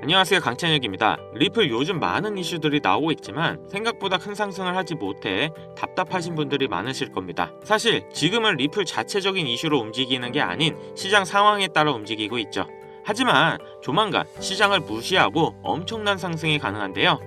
안녕하세요, 강찬혁입니다. 리플 요즘 많은 이슈들이 나오고 있지만 생각보다 큰 상승을 하지 못해 답답하신 분들이 많으실 겁니다. 사실 지금은 리플 자체적인 이슈로 움직이는 게 아닌 시장 상황에 따라 움직이고 있죠. 하지만 조만간 시장을 무시하고 엄청난 상승이 가능한데요.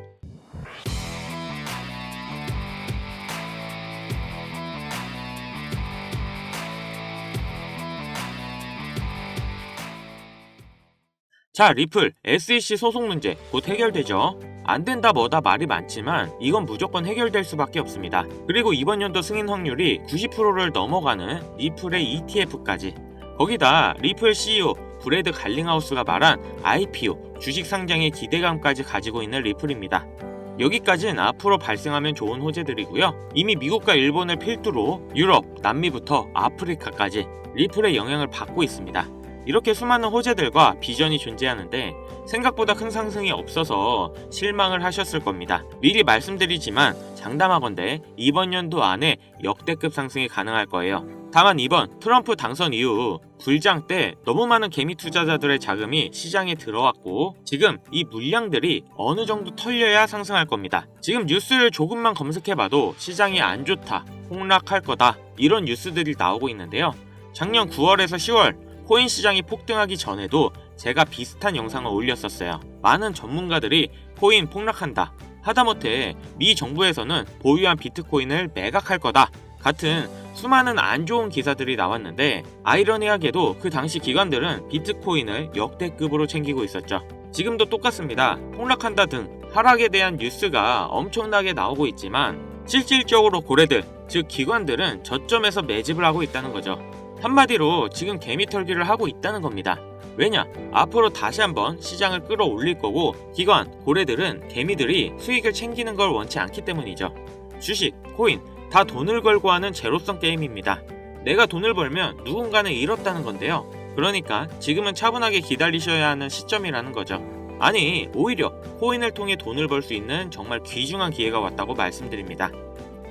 자, 리플 SEC 소송 문제 곧 해결되죠. 안 된다 뭐다 말이 많지만 이건 무조건 해결될 수밖에 없습니다. 그리고 이번 연도 승인 확률이 90%를 넘어가는 리플의 ETF까지. 거기다 리플 CEO 브래드 갈링하우스가 말한 IPO 주식 상장의 기대감까지 가지고 있는 리플입니다. 여기까지는 앞으로 발생하면 좋은 호재들이고요. 이미 미국과 일본을 필두로 유럽, 남미부터 아프리카까지 리플의 영향을 받고 있습니다. 이렇게 수많은 호재들과 비전이 존재하는데 생각보다 큰 상승이 없어서 실망을 하셨을 겁니다. 미리 말씀드리지만 장담하건대 이번 연도 안에 역대급 상승이 가능할 거예요. 다만 이번 트럼프 당선 이후 불장 때 너무 많은 개미 투자자들의 자금이 시장에 들어왔고 지금 이 물량들이 어느 정도 털려야 상승할 겁니다. 지금 뉴스를 조금만 검색해봐도 시장이 안 좋다, 폭락할 거다 이런 뉴스들이 나오고 있는데요. 작년 9월에서 10월 코인 시장이 폭등하기 전에도 제가 비슷한 영상을 올렸었어요. 많은 전문가들이 코인 폭락한다, 하다못해 미 정부에서는 보유한 비트코인을 매각할 거다 같은 수많은 안 좋은 기사들이 나왔는데 아이러니하게도 그 당시 기관들은 비트코인을 역대급으로 챙기고 있었죠. 지금도 똑같습니다. 폭락한다 등 하락에 대한 뉴스가 엄청나게 나오고 있지만 실질적으로 고래들, 즉 기관들은 저점에서 매집을 하고 있다는 거죠. 한마디로 지금 개미 털기를 하고 있다는 겁니다. 왜냐? 앞으로 다시 한번 시장을 끌어올릴 거고 기관, 고래들은 개미들이 수익을 챙기는 걸 원치 않기 때문이죠. 주식, 코인 다 돈을 걸고 하는 제로섬 게임입니다. 내가 돈을 벌면 누군가는 잃었다는 건데요. 그러니까 지금은 차분하게 기다리셔야 하는 시점이라는 거죠. 아니, 오히려 코인을 통해 돈을 벌 수 있는 정말 귀중한 기회가 왔다고 말씀드립니다.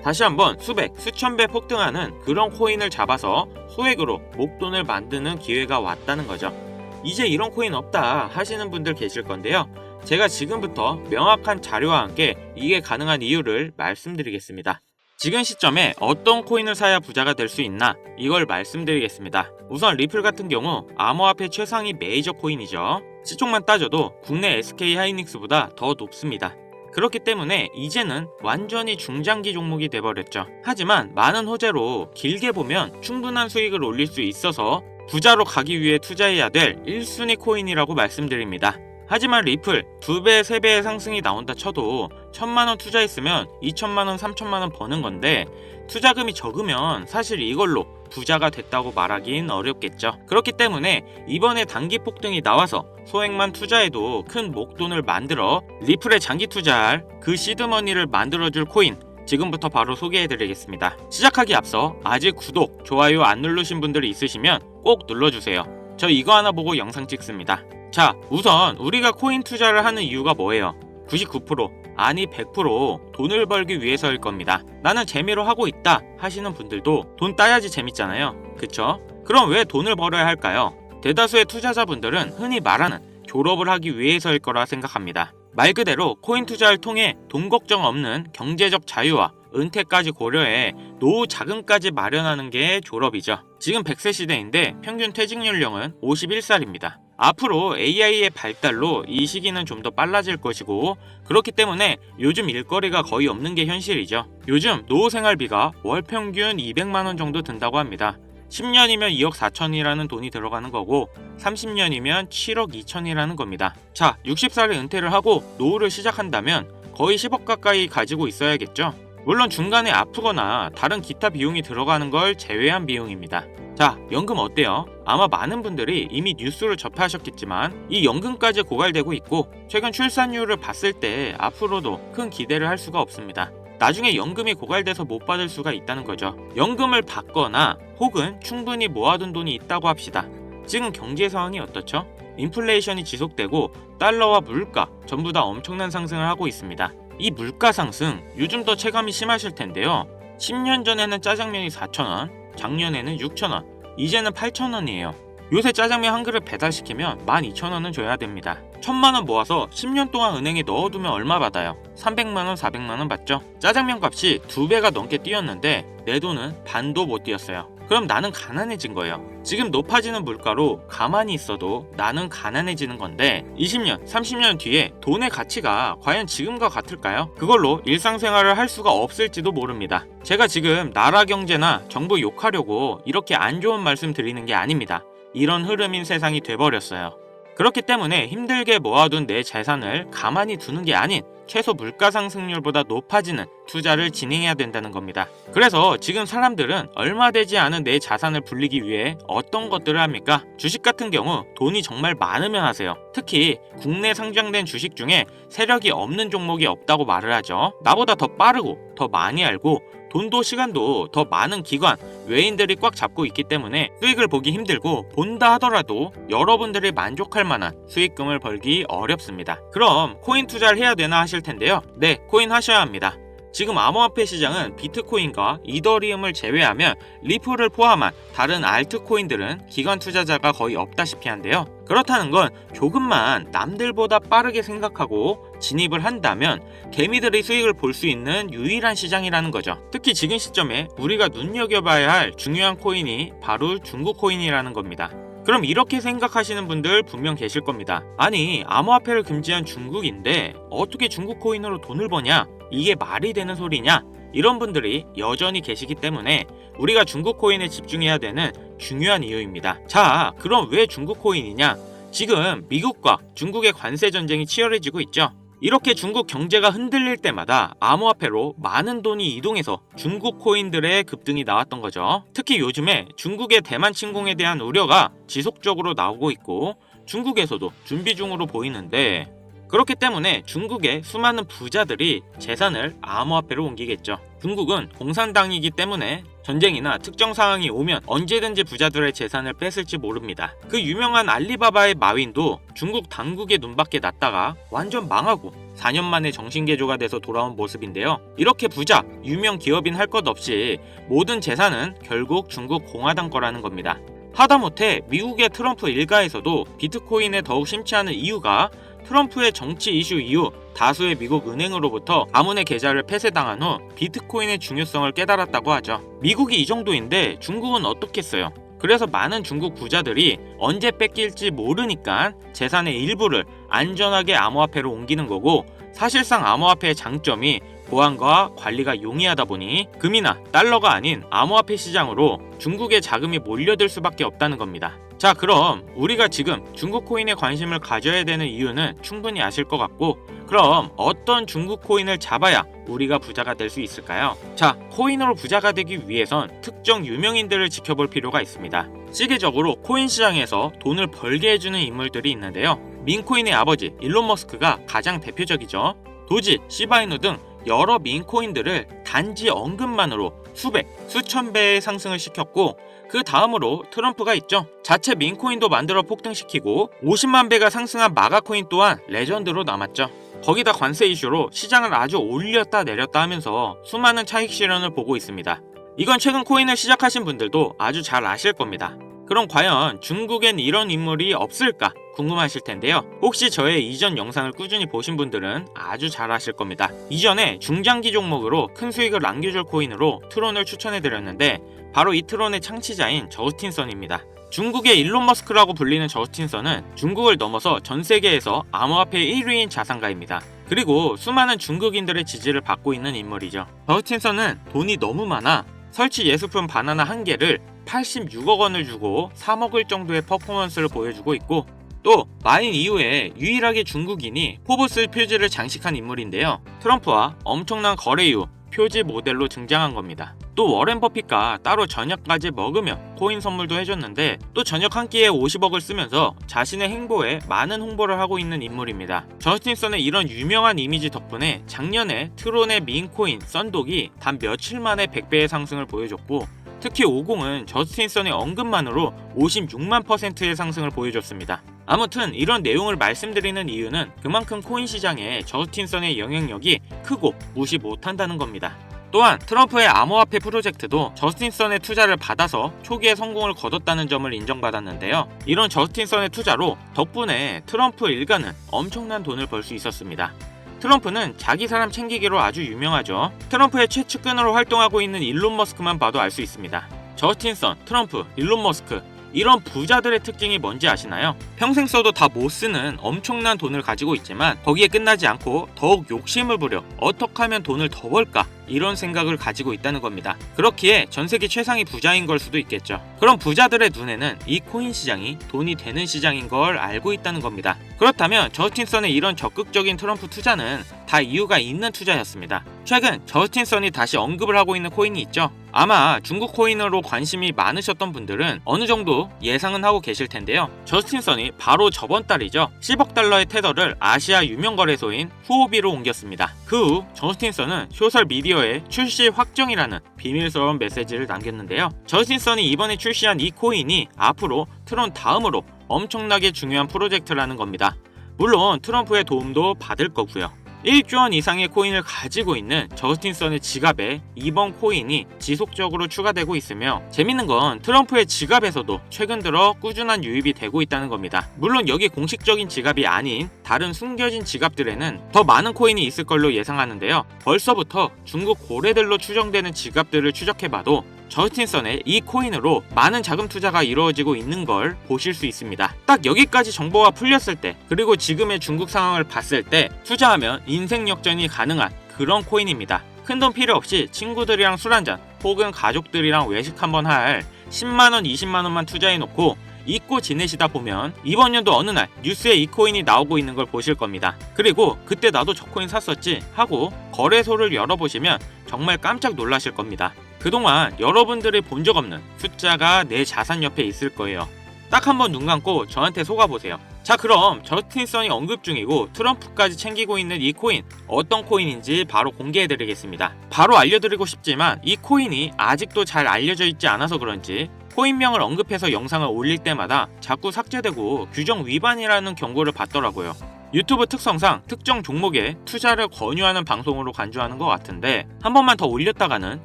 다시 한번 수백, 수천 배 폭등하는 그런 코인을 잡아서 소액으로 목돈을 만드는 기회가 왔다는 거죠. 이제 이런 코인 없다 하시는 분들 계실 건데요. 제가 지금부터 명확한 자료와 함께 이게 가능한 이유를 말씀드리겠습니다. 지금 시점에 어떤 코인을 사야 부자가 될 수 있나 이걸 말씀드리겠습니다. 우선 리플 같은 경우 암호화폐 최상위 메이저 코인이죠. 시총만 따져도 국내 SK 하이닉스보다 더 높습니다. 그렇기 때문에 이제는 완전히 중장기 종목이 돼버렸죠. 하지만 많은 호재로 길게 보면 충분한 수익을 올릴 수 있어서 부자로 가기 위해 투자해야 될 1순위 코인이라고 말씀드립니다. 하지만 리플 2배, 3배의 상승이 나온다 쳐도 1000만원 투자했으면 2000만원, 3000만원 버는 건데 투자금이 적으면 사실 이걸로 부자가 됐다고 말하긴 어렵겠죠. 그렇기 때문에 이번에 단기 폭등이 나와서 소액만 투자해도 큰 목돈을 만들어 리플에 장기 투자할 그 시드머니를 만들어줄 코인 지금부터 바로 소개해드리겠습니다. 시작하기 앞서 아직 구독, 좋아요 안 누르신 분들이 있으시면 꼭 눌러주세요. 저 이거 하나 보고 영상 찍습니다. 자, 우선 우리가 코인 투자를 하는 이유가 뭐예요? 99% 아니 100% 돈을 벌기 위해서일 겁니다. 나는 재미로 하고 있다 하시는 분들도 돈 따야지 재밌잖아요. 그쵸? 그럼 왜 돈을 벌어야 할까요? 대다수의 투자자분들은 흔히 말하는 졸업을 하기 위해서일 거라 생각합니다. 말 그대로 코인 투자를 통해 돈 걱정 없는 경제적 자유와 은퇴까지 고려해 노후 자금까지 마련하는 게 졸업이죠. 지금 100세 시대인데 평균 퇴직 연령은 51살입니다. 앞으로 AI의 발달로 이 시기는 좀 더 빨라질 것이고 그렇기 때문에 요즘 일거리가 거의 없는 게 현실이죠. 요즘 노후 생활비가 월 평균 200만원 정도 든다고 합니다. 10년이면 2억 4천이라는 돈이 들어가는 거고 30년이면 7억 2천이라는 겁니다. 자, 60살에 은퇴를 하고 노후를 시작한다면 거의 10억 가까이 가지고 있어야겠죠. 물론 중간에 아프거나 다른 기타 비용이 들어가는 걸 제외한 비용입니다. 자, 연금 어때요? 아마 많은 분들이 이미 뉴스를 접하셨겠지만 이 연금까지 고갈되고 있고 최근 출산율을 봤을 때 앞으로도 큰 기대를 할 수가 없습니다. 나중에 연금이 고갈돼서 못 받을 수가 있다는 거죠. 연금을 받거나 혹은 충분히 모아둔 돈이 있다고 합시다. 지금 경제 상황이 어떻죠? 인플레이션이 지속되고 달러와 물가 전부 다 엄청난 상승을 하고 있습니다. 이 물가 상승 요즘 더 체감이 심하실 텐데요. 10년 전에는 짜장면이 4,000원, 작년에는 6,000원, 이제는 8,000원이에요. 요새 짜장면 한 그릇 배달시키면 12,000원은 줘야 됩니다. 1,000만원 모아서 10년 동안 은행에 넣어두면 얼마 받아요? 300만원, 400만원 받죠? 짜장면 값이 2배가 넘게 뛰었는데 내 돈은 반도 못 뛰었어요. 그럼 나는 가난해진 거예요. 지금 높아지는 물가로 가만히 있어도 나는 가난해지는 건데 20년, 30년 뒤에 돈의 가치가 과연 지금과 같을까요? 그걸로 일상생활을 할 수가 없을지도 모릅니다. 제가 지금 나라 경제나 정부 욕하려고 이렇게 안 좋은 말씀 드리는 게 아닙니다. 이런 흐름인 세상이 돼버렸어요. 그렇기 때문에 힘들게 모아둔 내 재산을 가만히 두는 게 아닌 최소 물가 상승률보다 높아지는 투자를 진행해야 된다는 겁니다. 그래서 지금 사람들은 얼마 되지 않은 내 자산을 불리기 위해 어떤 것들을 합니까? 주식 같은 경우 돈이 정말 많으면 하세요. 특히 국내 상장된 주식 중에 세력이 없는 종목이 없다고 말을 하죠. 나보다 더 빠르고 더 많이 알고 돈도 시간도 더 많은 기관, 외인들이 꽉 잡고 있기 때문에 수익을 보기 힘들고 본다 하더라도 여러분들이 만족할 만한 수익금을 벌기 어렵습니다. 그럼 코인 투자를 해야 되나 하실 텐데요. 네, 코인 하셔야 합니다. 지금 암호화폐 시장은 비트코인과 이더리움을 제외하면 리플을 포함한 다른 알트코인들은 기관 투자자가 거의 없다시피 한데요. 그렇다는 건 조금만 남들보다 빠르게 생각하고 진입을 한다면 개미들이 수익을 볼 수 있는 유일한 시장이라는 거죠. 특히 지금 시점에 우리가 눈여겨봐야 할 중요한 코인이 바로 중국 코인이라는 겁니다. 그럼 이렇게 생각하시는 분들 분명 계실 겁니다. 아니, 암호화폐를 금지한 중국인데 어떻게 중국 코인으로 돈을 버냐? 이게 말이 되는 소리냐? 이런 분들이 여전히 계시기 때문에 우리가 중국 코인에 집중해야 되는 중요한 이유입니다. 자, 그럼 왜 중국 코인이냐? 지금 미국과 중국의 관세 전쟁이 치열해지고 있죠. 이렇게 중국 경제가 흔들릴 때마다 암호화폐로 많은 돈이 이동해서 중국 코인들의 급등이 나왔던 거죠. 특히 요즘에 중국의 대만 침공에 대한 우려가 지속적으로 나오고 있고 중국에서도 준비 중으로 보이는데 그렇기 때문에 중국의 수많은 부자들이 재산을 암호화폐로 옮기겠죠. 중국은 공산당이기 때문에 전쟁이나 특정 상황이 오면 언제든지 부자들의 재산을 뺏을지 모릅니다. 그 유명한 알리바바의 마윈도 중국 당국의 눈밖에 났다가 완전 망하고 4년 만에 정신개조가 돼서 돌아온 모습인데요. 이렇게 부자, 유명 기업인 할 것 없이 모든 재산은 결국 중국 공화당 거라는 겁니다. 하다못해 미국의 트럼프 일가에서도 비트코인에 더욱 심취하는 이유가 트럼프의 정치 이슈 이후 다수의 미국 은행으로부터 가문의 계좌를 폐쇄당한 후 비트코인의 중요성을 깨달았다고 하죠. 미국이 이 정도인데 중국은 어떻겠어요? 그래서 많은 중국 부자들이 언제 뺏길지 모르니까 재산의 일부를 안전하게 암호화폐로 옮기는 거고 사실상 암호화폐의 장점이 보안과 관리가 용이하다 보니 금이나 달러가 아닌 암호화폐 시장으로 중국의 자금이 몰려들 수밖에 없다는 겁니다. 자, 그럼 우리가 지금 중국 코인에 관심을 가져야 되는 이유는 충분히 아실 것 같고 그럼 어떤 중국 코인을 잡아야 우리가 부자가 될 수 있을까요? 자, 코인으로 부자가 되기 위해선 특정 유명인들을 지켜볼 필요가 있습니다. 시기적으로 코인 시장에서 돈을 벌게 해주는 인물들이 있는데요. 민코인의 아버지 일론 머스크가 가장 대표적이죠. 도지, 시바이누 등 여러 민코인들을 단지 언급만으로 수백, 수천 배의 상승을 시켰고 그 다음으로 트럼프가 있죠. 자체 민코인도 만들어 폭등시키고 50만 배가 상승한 마가코인 또한 레전드로 남았죠. 거기다 관세 이슈로 시장을 아주 올렸다 내렸다 하면서 수많은 차익 실현을 보고 있습니다. 이건 최근 코인을 시작하신 분들도 아주 잘 아실 겁니다. 그럼 과연 중국엔 이런 인물이 없을까 궁금하실 텐데요. 혹시 저의 이전 영상을 꾸준히 보신 분들은 아주 잘 아실 겁니다. 이전에 중장기 종목으로 큰 수익을 남겨줄 코인으로 트론을 추천해드렸는데 바로 이 트론의 창시자인 저스틴 선입니다. 중국의 일론 머스크라고 불리는 저스틴 선은 중국을 넘어서 전 세계에서 암호화폐 1위인 자산가입니다. 그리고 수많은 중국인들의 지지를 받고 있는 인물이죠. 저스틴 선은 돈이 너무 많아 설치 예술품 바나나 한 개를 86억 원을 주고 사 먹을 정도의 퍼포먼스를 보여주고 있고 또 마인 이후에 유일하게 중국인이 포브스 표지를 장식한 인물인데요. 트럼프와 엄청난 거래 이후 표지 모델로 등장한 겁니다. 또 워렌 버핏과 따로 저녁까지 먹으며 코인 선물도 해줬는데 또 저녁 한 끼에 50억을 쓰면서 자신의 행보에 많은 홍보를 하고 있는 인물입니다. 저스틴 선의 이런 유명한 이미지 덕분에 작년에 트론의 민코인 썬독이 단 며칠 만에 100배의 상승을 보여줬고 특히 50은 저스틴 선의 언급만으로 56만%의 상승을 보여줬습니다. 아무튼 이런 내용을 말씀드리는 이유는 그만큼 코인 시장에 저스틴 선의 영향력이 크고 무시 못한다는 겁니다. 또한 트럼프의 암호화폐 프로젝트도 저스틴선의 투자를 받아서 초기에 성공을 거뒀다는 점을 인정받았는데요. 이런 저스틴선의 투자로 덕분에 트럼프 일가는 엄청난 돈을 벌 수 있었습니다. 트럼프는 자기 사람 챙기기로 아주 유명하죠. 트럼프의 최측근으로 활동하고 있는 일론 머스크만 봐도 알 수 있습니다. 저스틴선, 트럼프, 일론 머스크, 이런 부자들의 특징이 뭔지 아시나요? 평생 써도 다 못 쓰는 엄청난 돈을 가지고 있지만 거기에 끝나지 않고 더욱 욕심을 부려 어떻게 하면 돈을 더 벌까? 이런 생각을 가지고 있다는 겁니다. 그렇기에 전 세계 최상위 부자인 걸 수도 있겠죠. 그럼 부자들의 눈에는 이 코인 시장이 돈이 되는 시장인 걸 알고 있다는 겁니다. 그렇다면 저스틴선의 이런 적극적인 트럼프 투자는 다 이유가 있는 투자였습니다. 최근 저스틴선이 다시 언급을 하고 있는 코인이 있죠. 아마 중국 코인으로 관심이 많으셨던 분들은 어느 정도 예상은 하고 계실 텐데요. 저스틴선이 바로 저번 달이죠. 10억 달러의 테더를 아시아 유명 거래소인 후오비로 옮겼습니다. 그 후 저스틴선은 소셜 미디어에 출시 확정이라는 비밀스러운 메시지를 남겼는데요. 저스틴선이 이번에 출시한 이 코인이 앞으로 트론 다음으로 엄청나게 중요한 프로젝트라는 겁니다. 물론 트럼프의 도움도 받을 거고요. 1조 원 이상의 코인을 가지고 있는 저스틴선의 지갑에 이번 코인이 지속적으로 추가되고 있으며 재밌는 건 트럼프의 지갑에서도 최근 들어 꾸준한 유입이 되고 있다는 겁니다. 물론 여기 공식적인 지갑이 아닌 다른 숨겨진 지갑들에는 더 많은 코인이 있을 걸로 예상하는데요. 벌써부터 중국 고래들로 추정되는 지갑들을 추적해봐도 저스틴선의 이 코인으로 많은 자금 투자가 이루어지고 있는 걸 보실 수 있습니다. 딱 여기까지 정보가 풀렸을 때, 그리고 지금의 중국 상황을 봤을 때 투자하면 인생 역전이 가능한 그런 코인입니다. 큰돈 필요 없이 친구들이랑 술 한잔 혹은 가족들이랑 외식 한번 할 10만원, 20만원만 투자해놓고 잊고 지내시다 보면 이번 연도 어느 날 뉴스에 이 코인이 나오고 있는 걸 보실 겁니다. 그리고 그때 나도 저 코인 샀었지 하고 거래소를 열어보시면 정말 깜짝 놀라실 겁니다. 그동안 여러분들이 본 적 없는 숫자가 내 자산 옆에 있을 거예요. 딱 한번 눈 감고 저한테 속아보세요. 자, 그럼 저스틴선이 언급 중이고 트럼프까지 챙기고 있는 이 코인 어떤 코인인지 바로 공개해드리겠습니다. 바로 알려드리고 싶지만 이 코인이 아직도 잘 알려져 있지 않아서 그런지 코인명을 언급해서 영상을 올릴 때마다 자꾸 삭제되고 규정 위반이라는 경고를 받더라고요. 유튜브 특성상 특정 종목에 투자를 권유하는 방송으로 간주하는 것 같은데 한 번만 더 올렸다가는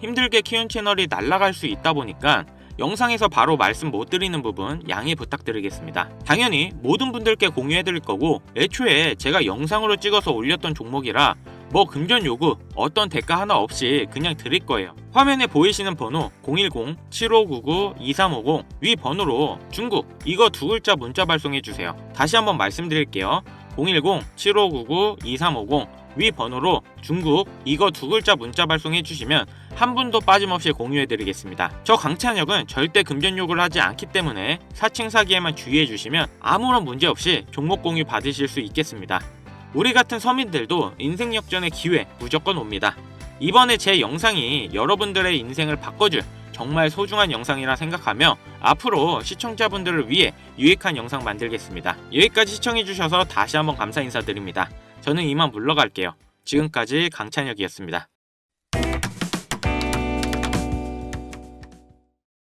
힘들게 키운 채널이 날아갈 수 있다 보니까 영상에서 바로 말씀 못 드리는 부분 양해 부탁드리겠습니다. 당연히 모든 분들께 공유해드릴 거고 애초에 제가 영상으로 찍어서 올렸던 종목이라 뭐 금전 요구 어떤 대가 하나 없이 그냥 드릴 거예요. 화면에 보이시는 번호 010-7599-2350 위 번호로 중국 이거 두 글자 문자 발송해주세요. 다시 한번 말씀드릴게요. 010-7599-2350 위 번호로 중국 이거 두 글자 문자 발송해 주시면 한 분도 빠짐없이 공유해 드리겠습니다. 저 강찬혁은 절대 금전 요구를 하지 않기 때문에 사칭 사기에만 주의해 주시면 아무런 문제 없이 종목 공유 받으실 수 있겠습니다. 우리 같은 서민들도 인생 역전의 기회 무조건 옵니다. 이번에 제 영상이 여러분들의 인생을 바꿔줄 정말 소중한 영상이라 생각하며 앞으로 시청자분들을 위해 유익한 영상 만들겠습니다. 여기까지 시청해주셔서 다시 한번 감사 인사드립니다. 저는 이만 물러갈게요. 지금까지 강찬혁이었습니다.